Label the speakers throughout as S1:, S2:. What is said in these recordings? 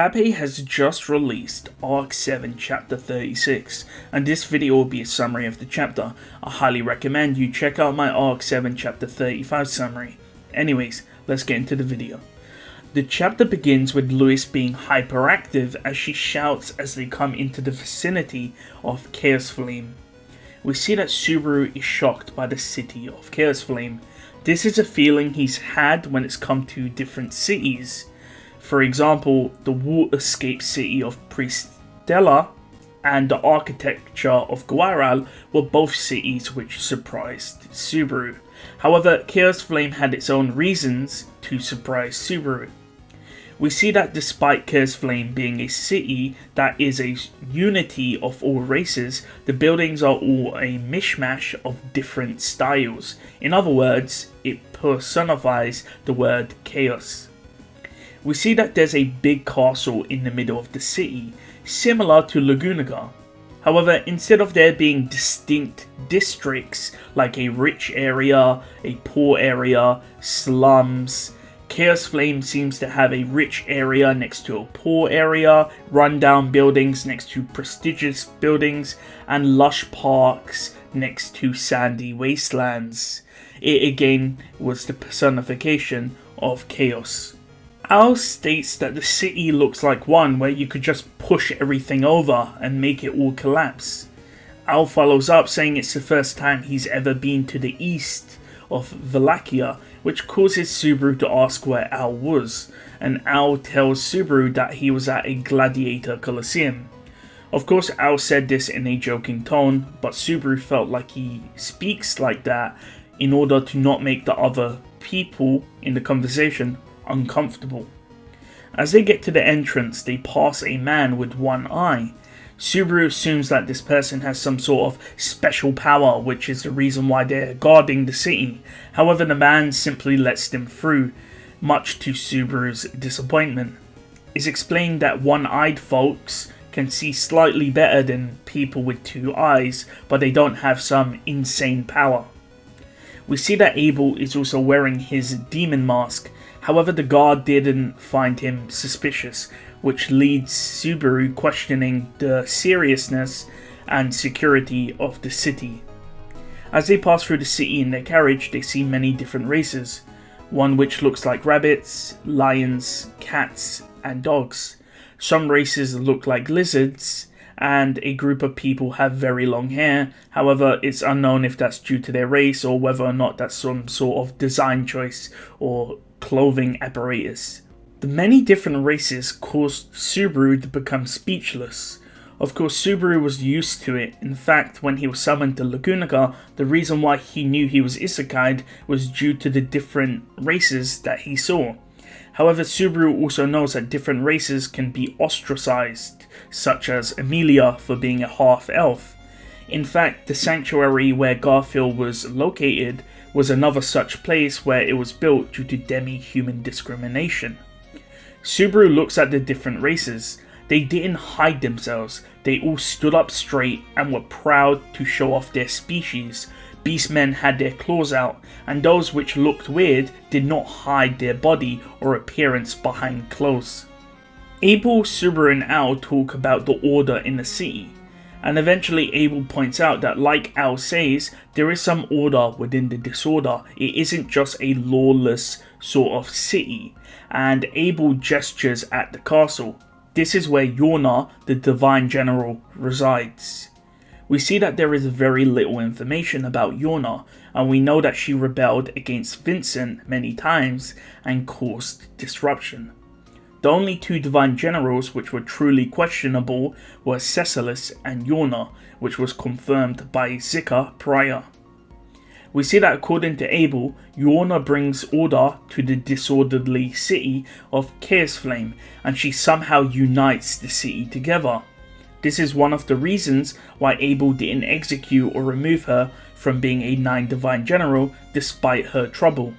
S1: Kappei has just released Arc 7 Chapter 36, and this video will be a summary of the chapter. I highly recommend you check out my Arc 7 Chapter 35 summary. Anyways, let's get into the video. The chapter begins with Louis being hyperactive as she shouts as they come into the vicinity of Chaos Flame. We see that Subaru is shocked by the city of Chaos Flame. This is a feeling he's had when it's come to different cities. For example, the waterscape city of Pristella and the architecture of Guaral were both cities which surprised Subaru. However, Chaos Flame had its own reasons to surprise Subaru. We see that despite Chaos Flame being a city that is a unity of all races, the buildings are all a mishmash of different styles. In other words, it personifies the word chaos. We see that there's a big castle in the middle of the city, similar to Lagunagar. However, instead of there being distinct districts like a rich area, a poor area, slums, Chaos Flame seems to have a rich area next to a poor area, rundown buildings next to prestigious buildings, and lush parks next to sandy wastelands. It again was the personification of chaos. Al states that the city looks like one where you could just push everything over and make it all collapse. Al follows up saying it's the first time he's ever been to the east of Wallachia, which causes Subaru to ask where Al was, and Al tells Subaru that he was at a gladiator coliseum. Of course, Al said this in a joking tone, but Subaru felt like he speaks like that in order to not make the other people in the conversation uncomfortable. As they get to the entrance, they pass a man with one eye. Subaru assumes that this person has some sort of special power, which is the reason why they're guarding the city. However, the man simply lets them through, much to Subaru's disappointment. It's explained that one-eyed folks can see slightly better than people with two eyes, but they don't have some insane power. We see that Abel is also wearing his demon mask. However, the guard didn't find him suspicious, which leads Subaru questioning the seriousness and security of the city. As they pass through the city in their carriage, they see many different races, one which looks like rabbits, lions, cats, and dogs. Some races look like lizards, and a group of people have very long hair. However, it's unknown if that's due to their race or whether or not that's some sort of design choice or clothing apparatus. The many different races caused Subaru to become speechless. Of course, Subaru was used to it. In fact, when he was summoned to Lagunagar, the reason why he knew he was isekai was due to the different races that he saw. However, Subaru also knows that different races can be ostracized, such as Amelia for being a half-elf. In fact, the sanctuary where Garfield was located was another such place where it was built due to demi-human discrimination. Subaru looks at the different races. They didn't hide themselves, they all stood up straight and were proud to show off their species. Beastmen had their claws out, and those which looked weird did not hide their body or appearance behind clothes. Abel, Subaru and Al talk about the order in the city, and eventually Abel points out that, like Al says, there is some order within the disorder. It isn't just a lawless sort of city, and Abel gestures at the castle. This is where Yorna, the Divine General, resides. We see that there is very little information about Yorna, and we know that she rebelled against Vincent many times and caused disruption. The only two Divine Generals which were truly questionable were Cecilis and Yorna, which was confirmed by Zika prior. We see that according to Abel, Yorna brings order to the disorderly city of Chaos Flame, and she somehow unites the city together. This is one of the reasons why Abel didn't execute or remove her from being a 9 Divine General despite her trouble.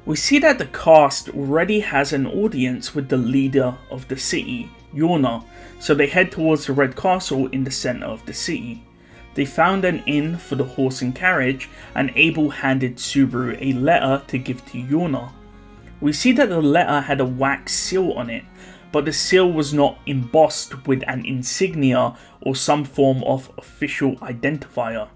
S1: We see that the cast already has an audience with the leader of the city, Yorna, so they head towards the Red Castle in the center of the city. They found an inn for the horse and carriage, and Abel handed Subaru a letter to give to Yorna. We see that the letter had a wax seal on it, but the seal was not embossed with an insignia or some form of official identifier.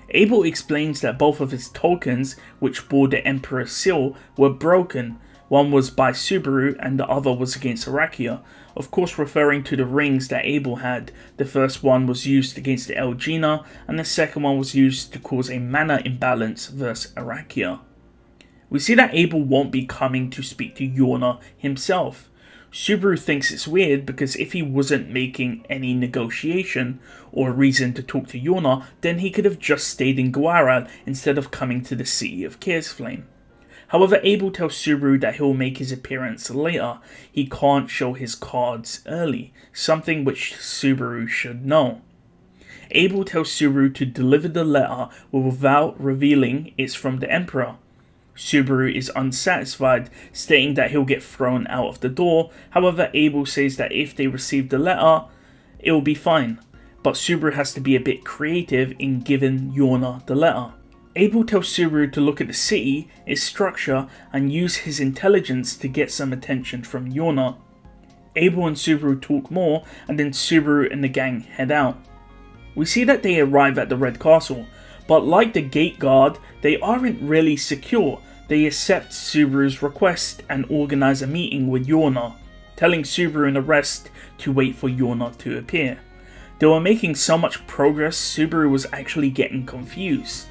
S1: Abel explains that both of his tokens, which bore the Emperor's seal, were broken. One was by Subaru and the other was against Arakia, of course referring to the rings that Abel had. The first one was used against the Elgina, and the second one was used to cause a mana imbalance versus Arakia. We see that Abel won't be coming to speak to Yona himself. Subaru thinks it's weird because if he wasn't making any negotiation or reason to talk to Yona, then he could have just stayed in Guaral instead of coming to the city of Kersflame. However, Abel tells Subaru that he'll make his appearance later. He can't show his cards early, something which Subaru should know. Abel tells Subaru to deliver the letter without revealing it's from the Emperor. Subaru is unsatisfied, stating that he'll get thrown out of the door. However, Abel says that if they receive the letter, it will be fine. But Subaru has to be a bit creative in giving Yona the letter. Abel tells Subaru to look at the city, its structure, and use his intelligence to get some attention from Yona. Abel and Subaru talk more, and then Subaru and the gang head out. We see that they arrive at the Red Castle, but like the gate guard, they aren't really secure. They accept Subaru's request and organize a meeting with Yona, telling Subaru and the rest to wait for Yona to appear. They were making so much progress, Subaru was actually getting confused.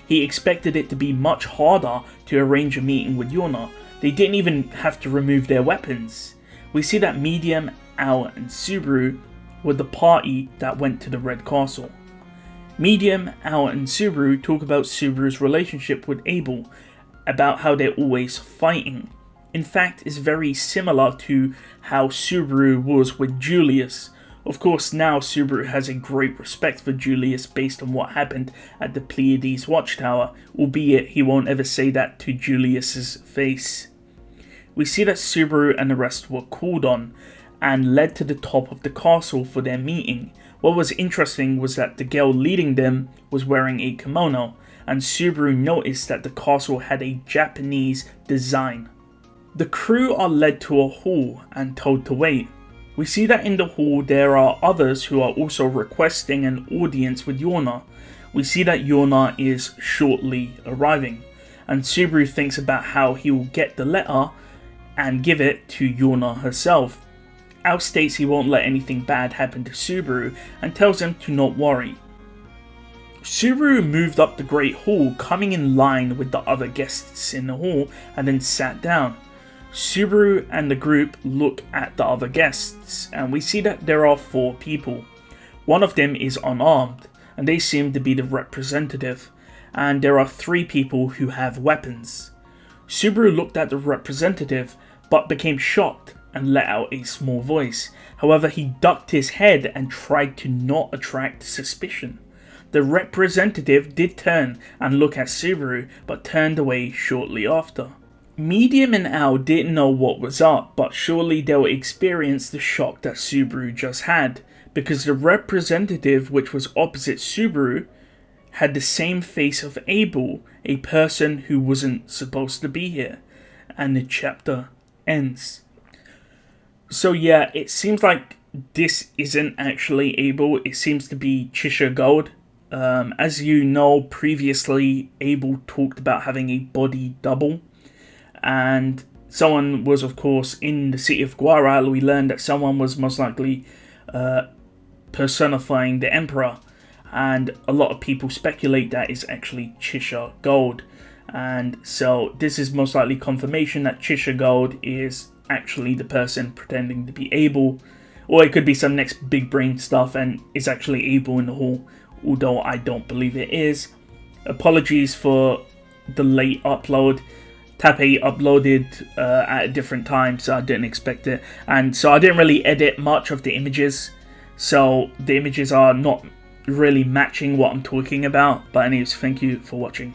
S1: He expected it to be much harder to arrange a meeting with Yona. They didn't even have to remove their weapons. We see that Medium, Al, and Subaru were the party that went to the Red Castle. Medium, Al, and Subaru talk about Subaru's relationship with Abel, about how they're always fighting. In fact, it's very similar to how Subaru was with Julius. Of course, now Subaru has a great respect for Julius based on what happened at the Pleiades Watchtower, albeit he won't ever say that to Julius's face. We see that Subaru and the rest were called on and led to the top of the castle for their meeting. What was interesting was that the girl leading them was wearing a kimono, and Subaru noticed that the castle had a Japanese design. The crew are led to a hall and told to wait. We see that in the hall there are others who are also requesting an audience with Yona. We see that Yona is shortly arriving, and Subaru thinks about how he will get the letter and give it to Yona herself. Al states he won't let anything bad happen to Subaru and tells him to not worry. Subaru moved up the Great Hall, coming in line with the other guests in the hall, and then sat down. Subaru and the group look at the other guests, and we see that there are 4 people. One of them is unarmed, and they seem to be the representative, and there are 3 people who have weapons. Subaru looked at the representative, but became shocked and let out a small voice. However, he ducked his head and tried to not attract suspicion. The representative did turn and look at Subaru, but turned away shortly after. Medium and Al didn't know what was up, but surely they'll experience the shock that Subaru just had, because the representative, which was opposite Subaru, had the same face of Abel, a person who wasn't supposed to be here, and the chapter ends. So yeah, it seems like this isn't actually Abel, it seems to be Chisha Gold. As you know, previously Abel talked about having a body double, and someone was of course in the city of Guaral. We learned that someone was most likely personifying the Emperor, and a lot of people speculate that is actually Chisha Gold. And so this is most likely confirmation that Chisha Gold is actually the person pretending to be Abel, or it could be some next big brain stuff and is actually Abel in the hall, although I don't believe it is. Apologies for the late upload. Tappy uploaded at a different time, so I didn't expect it, and so I didn't really edit much of the images, so the images are not really matching what I'm talking about. But anyways, thank you for watching.